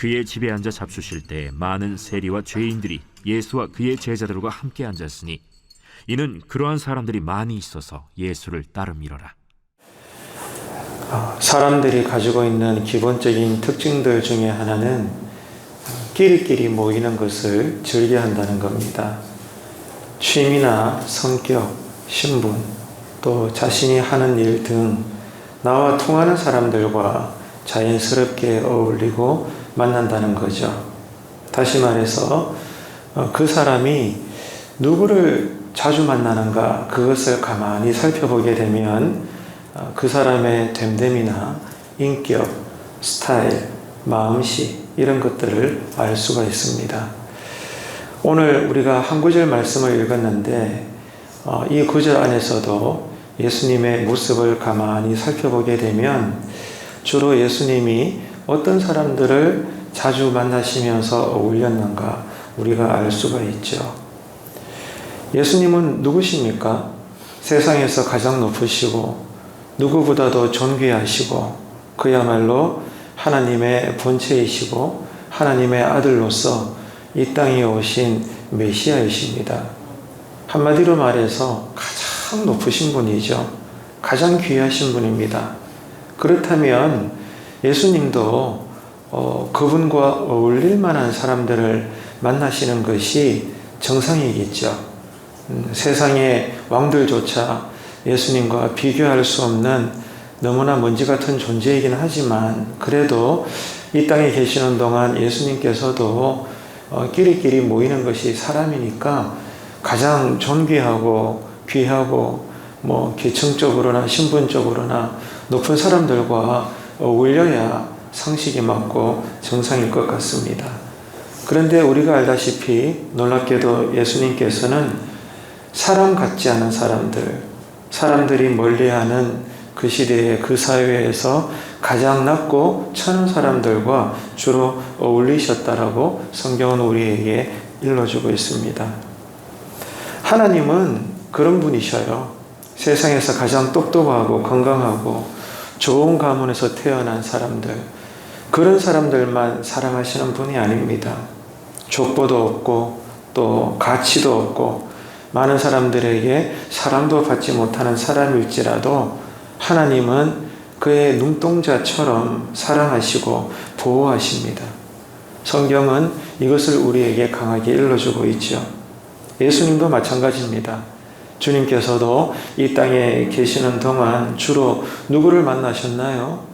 그의 집에 앉아 잡수실 때 많은 세리와 죄인들이 예수와 그의 제자들과 함께 앉았으니 이는 그러한 사람들이 많이 있어서 예수를 따름이러라. 사람들이 가지고 있는 기본적인 특징들 중에 하나는 끼리끼리 모이는 것을 즐겨한다는 겁니다. 취미나 성격, 신분, 또 자신이 하는 일 등 나와 통하는 사람들과 자연스럽게 어울리고 만난다는 거죠. 다시 말해서 그 사람이 누구를 자주 만나는가, 그것을 가만히 살펴보게 되면 그 사람의 됨됨이나 인격, 스타일, 마음씨 이런 것들을 알 수가 있습니다. 오늘 우리가 한 구절 말씀을 읽었는데 이 구절 안에서도 예수님의 모습을 가만히 살펴보게 되면 주로 예수님이 어떤 사람들을 자주 만나시면서 어울렸는가 우리가 알 수가 있죠. 예수님은 누구십니까? 세상에서 가장 높으시고 누구보다도 존귀하시고 그야말로 하나님의 본체이시고 하나님의 아들로서 이 땅에 오신 메시아이십니다. 한마디로 말해서 가장 높으신 분이죠. 가장 귀하신 분입니다. 그렇다면 예수님도 그분과 어울릴 만한 사람들을 만나시는 것이 정상이겠죠. 세상의 왕들조차 예수님과 비교할 수 없는 너무나 먼지 같은 존재이긴 하지만 그래도 이 땅에 계시는 동안 예수님께서도 끼리끼리 모이는 것이 사람이니까 가장 존귀하고 귀하고 계층적으로나 신분적으로나 높은 사람들과 어울려야 상식이 맞고 정상일 것 같습니다. 그런데 우리가 알다시피 놀랍게도 예수님께서는 사람 같지 않은 사람들이 멀리하는 그 시대에 그 사회에서 가장 낮고 천한 사람들과 주로 어울리셨다라고 성경은 우리에게 일러주고 있습니다. 하나님은 그런 분이셔요. 세상에서 가장 똑똑하고 건강하고 좋은 가문에서 태어난 사람들, 그런 사람들만 사랑하시는 분이 아닙니다. 족보도 없고 또 가치도 없고 많은 사람들에게 사랑도 받지 못하는 사람일지라도 하나님은 그의 눈동자처럼 사랑하시고 보호하십니다. 성경은 이것을 우리에게 강하게 일러주고 있죠. 예수님도 마찬가지입니다. 주님께서도 이 땅에 계시는 동안 주로 누구를 만나셨나요?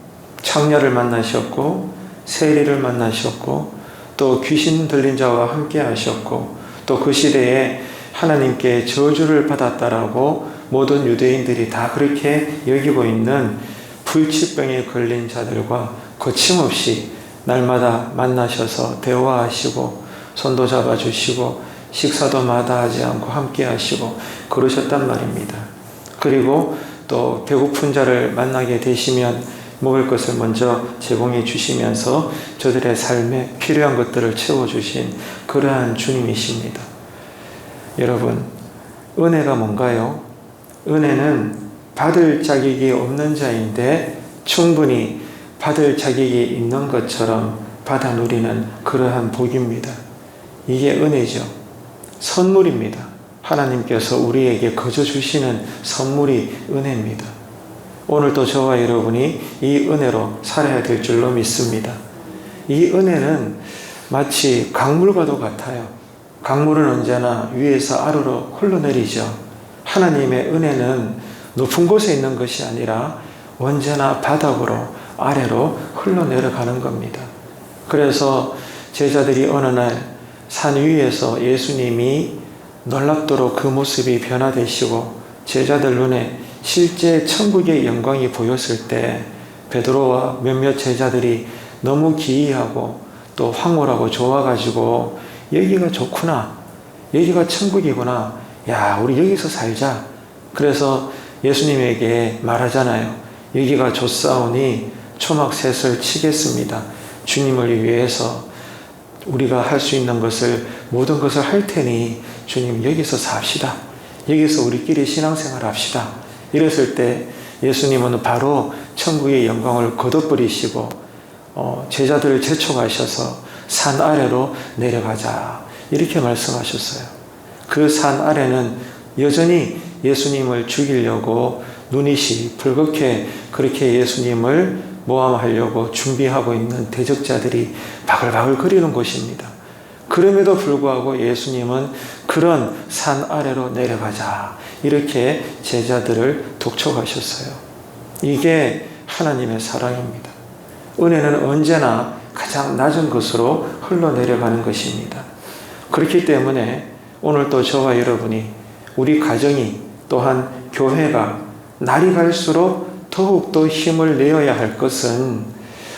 창녀를 만나셨고 세리를 만나셨고 또 귀신 들린 자와 함께 하셨고 또 그 시대에 하나님께 저주를 받았다라고 모든 유대인들이 다 그렇게 여기고 있는 불치병에 걸린 자들과 거침없이 날마다 만나셔서 대화하시고 손도 잡아주시고 식사도 마다하지 않고 함께 하시고 그러셨단 말입니다. 그리고 또 배고픈 자를 만나게 되시면 먹을 것을 먼저 제공해 주시면서 저들의 삶에 필요한 것들을 채워주신 그러한 주님이십니다. 여러분, 은혜가 뭔가요? 은혜는 받을 자격이 없는 자인데 충분히 받을 자격이 있는 것처럼 받아 누리는 그러한 복입니다. 이게 은혜죠. 선물입니다. 하나님께서 우리에게 거저 주시는 선물이 은혜입니다. 오늘도 저와 여러분이 이 은혜로 살아야 될 줄로 믿습니다. 이 은혜는 마치 강물과도 같아요. 강물은 언제나 위에서 아래로 흘러내리죠. 하나님의 은혜는 높은 곳에 있는 것이 아니라 언제나 바닥으로 아래로 흘러내려가는 겁니다. 그래서 제자들이 어느 날 산 위에서 예수님이 놀랍도록 그 모습이 변화되시고 제자들 눈에 실제 천국의 영광이 보였을 때 베드로와 몇몇 제자들이 너무 기이하고 또 황홀하고 좋아가지고 여기가 좋구나, 여기가 천국이구나, 야 우리 여기서 살자. 그래서 예수님에게 말하잖아요. 여기가 좋사오니 초막셋을 치겠습니다. 주님을 위해서 우리가 할 수 있는 것을 모든 것을 할 테니 주님 여기서 삽시다. 여기서 우리끼리 신앙생활 합시다. 이랬을 때 예수님은 바로 천국의 영광을 거둬버리시고 제자들을 재촉하셔서 산 아래로 내려가자 이렇게 말씀하셨어요. 그 산 아래는 여전히 예수님을 죽이려고 눈이시 붉게 그렇게 예수님을 모함하려고 준비하고 있는 대적자들이 바글바글 거리는 곳입니다. 그럼에도 불구하고 예수님은 그런 산 아래로 내려가자 이렇게 제자들을 독촉하셨어요. 이게 하나님의 사랑입니다. 은혜는 언제나 가장 낮은 것으로 흘러내려가는 것입니다. 그렇기 때문에 오늘 또 저와 여러분이 우리 가정이 또한 교회가 날이 갈수록 더욱더 힘을 내어야 할 것은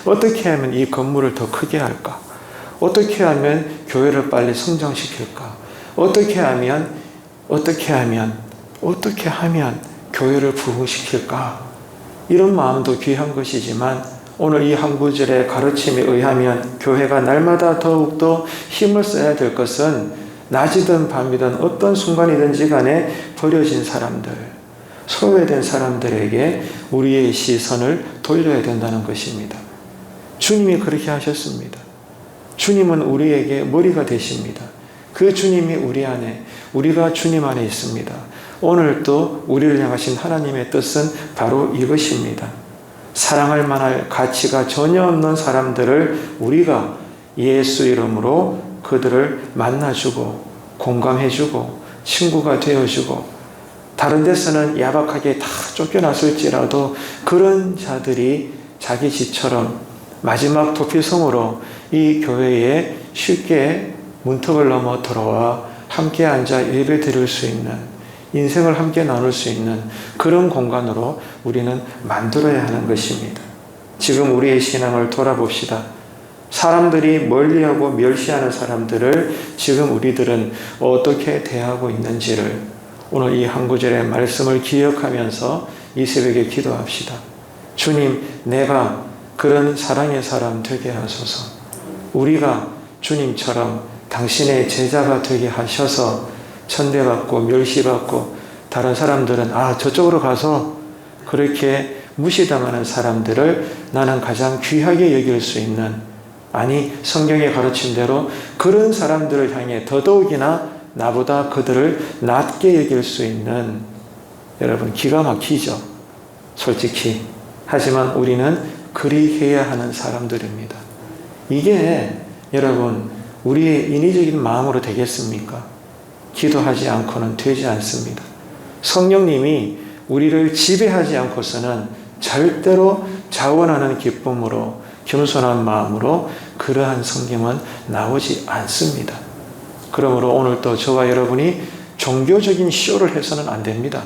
어떻게 하면 이 건물을 더 크게 할까? 어떻게 하면 교회를 빨리 성장시킬까? 어떻게 하면 교회를 부흥시킬까? 이런 마음도 귀한 것이지만 오늘 이 한 구절의 가르침에 의하면 교회가 날마다 더욱더 힘을 써야 될 것은 낮이든 밤이든 어떤 순간이든지 간에 버려진 사람들, 소외된 사람들에게 우리의 시선을 돌려야 된다는 것입니다. 주님이 그렇게 하셨습니다. 주님은 우리에게 머리가 되십니다. 그 주님이 우리 안에, 우리가 주님 안에 있습니다. 오늘도 우리를 향하신 하나님의 뜻은 바로 이것입니다. 사랑할 만할 가치가 전혀 없는 사람들을 우리가 예수 이름으로 그들을 만나주고 공감해주고 친구가 되어주고 다른 데서는 야박하게 다 쫓겨났을지라도 그런 자들이 자기 집처럼 마지막 도피성으로 이 교회에 쉽게 문턱을 넘어 들어와 함께 앉아 예배 드릴 수 있는 인생을 함께 나눌 수 있는 그런 공간으로 우리는 만들어야 하는 것입니다. 지금 우리의 신앙을 돌아봅시다. 사람들이 멀리하고 멸시하는 사람들을 지금 우리들은 어떻게 대하고 있는지를 오늘 이 한 구절의 말씀을 기억하면서 이 새벽에 기도합시다. 주님, 내가 그런 사랑의 사람 되게 하소서. 우리가 주님처럼 당신의 제자가 되게 하셔서 천대받고 멸시받고 다른 사람들은 저쪽으로 가서 그렇게 무시당하는 사람들을 나는 가장 귀하게 여길 수 있는, 아니 성경의 가르침대로 그런 사람들을 향해 더더욱이나 나보다 그들을 낮게 여길 수 있는, 여러분 기가 막히죠 솔직히. 하지만 우리는 그리 해야 하는 사람들입니다. 이게 여러분 우리의 인위적인 마음으로 되겠습니까? 기도하지 않고는 되지 않습니다. 성령님이 우리를 지배하지 않고서는 절대로 자원하는 기쁨으로 겸손한 마음으로 그러한 성경은 나오지 않습니다. 그러므로 오늘도 저와 여러분이 종교적인 쇼를 해서는 안 됩니다.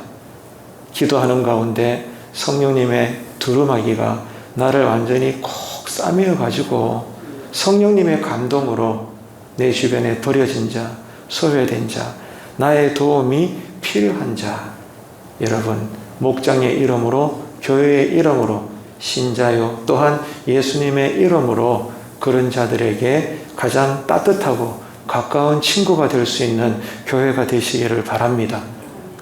기도하는 가운데 성령님의 두루마기가 나를 완전히 콕 싸매어 가지고 성령님의 감동으로 내 주변에 버려진 자, 소외된 자, 나의 도움이 필요한 자, 여러분 목장의 이름으로, 교회의 이름으로, 신자요 또한 예수님의 이름으로 그런 자들에게 가장 따뜻하고 가까운 친구가 될 수 있는 교회가 되시기를 바랍니다.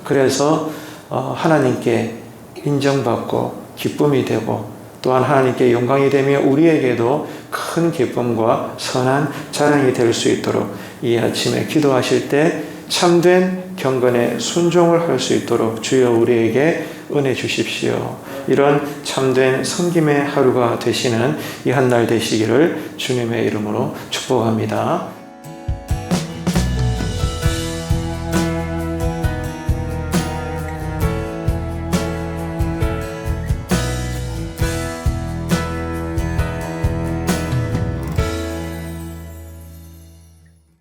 그래서 하나님께 인정받고 기쁨이 되고 또한 하나님께 영광이 되며 우리에게도 큰 기쁨과 선한 자랑이 될 수 있도록 이 아침에 기도하실 때 참된 경건의 순종을 할 수 있도록 주여 우리에게 은혜 주십시오. 이런 참된 섬김의 하루가 되시는 이 한 날 되시기를 주님의 이름으로 축복합니다.